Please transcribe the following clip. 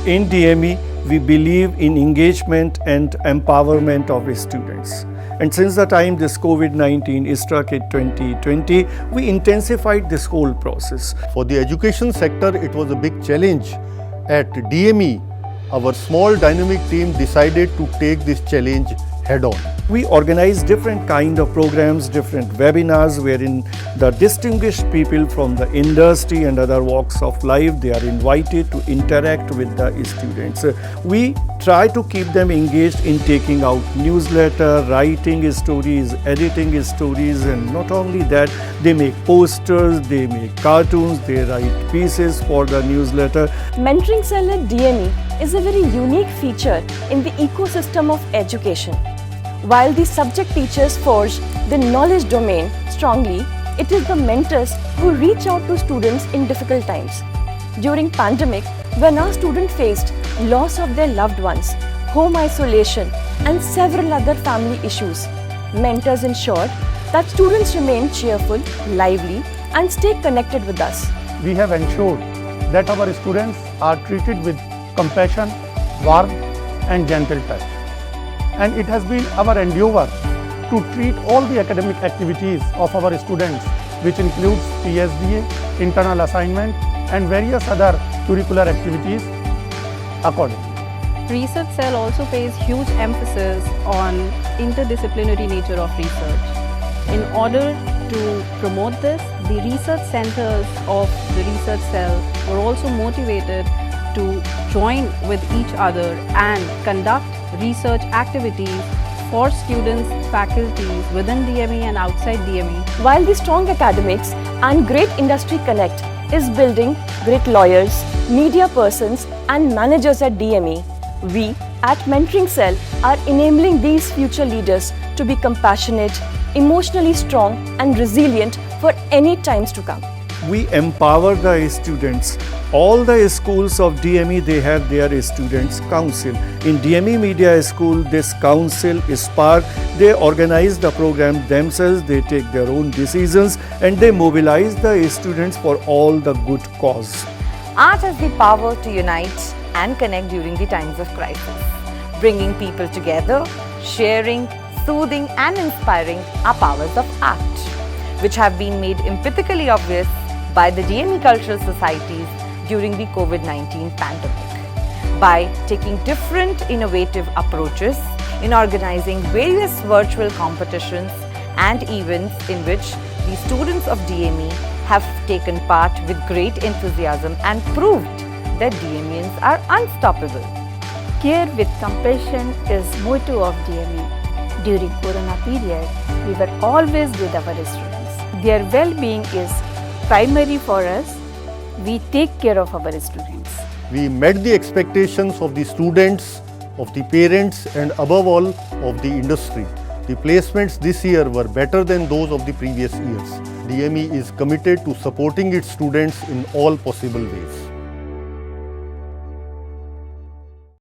In DME, we believe in engagement and empowerment of students. And since the time this COVID-19 struck in 2020, we intensified this whole process. For the education sector, it was a big challenge. At DME, our small dynamic team decided to take this challenge head-on. We organized different kind of programs, different webinars wherein the distinguished people from the industry and other walks of life, they are invited to interact with the students. We try to keep them engaged in taking out newsletter, writing stories, editing stories, and not only that, they make posters, they make cartoons, they write pieces for the newsletter. Mentoring Cell at DME is a very unique feature in the ecosystem of education. While the subject teachers forge the knowledge domain strongly, it is the mentors who reach out to students in difficult times. During pandemic, when our students faced loss of their loved ones, home isolation, and several other family issues, mentors ensured that students remain cheerful, lively, and stay connected with us. We have ensured that our students are treated with compassion, warmth, and gentle touch. And it has been our endeavor to treat all the academic activities of our students, which includes PSDA, internal assignment, and various other curricular activities accordingly. Research Cell also pays huge emphasis on interdisciplinary nature of research. In order to promote this, the research centers of the Research Cell were also motivated to join with each other and conduct research activities for students, faculties within DME and outside DME. While the strong academics and great industry connect is building great lawyers, media persons, and managers at DME, we at Mentoring Cell are enabling these future leaders to be compassionate, emotionally strong, and resilient for any times to come. We empower the students. All the schools of DME, they have their students' council. In DME Media School, this council is spark. They organize the program themselves, they take their own decisions, and they mobilize the students for all the good cause. Art has the power to unite and connect during the times of crisis. Bringing people together, sharing, soothing, and inspiring are powers of art, which have been made empathically obvious by the DME cultural societies during the COVID-19 pandemic. By taking different innovative approaches in organizing various virtual competitions and events in which the students of DME have taken part with great enthusiasm and proved that DMEians are unstoppable. Care with compassion is motto of DME. During Corona period, we were always with our students. Their well-being is primary for us. We take care of our students. We met the expectations of the students, of the parents, and above all, of the industry. The placements this year were better than those of the previous years. DME is committed to supporting its students in all possible ways.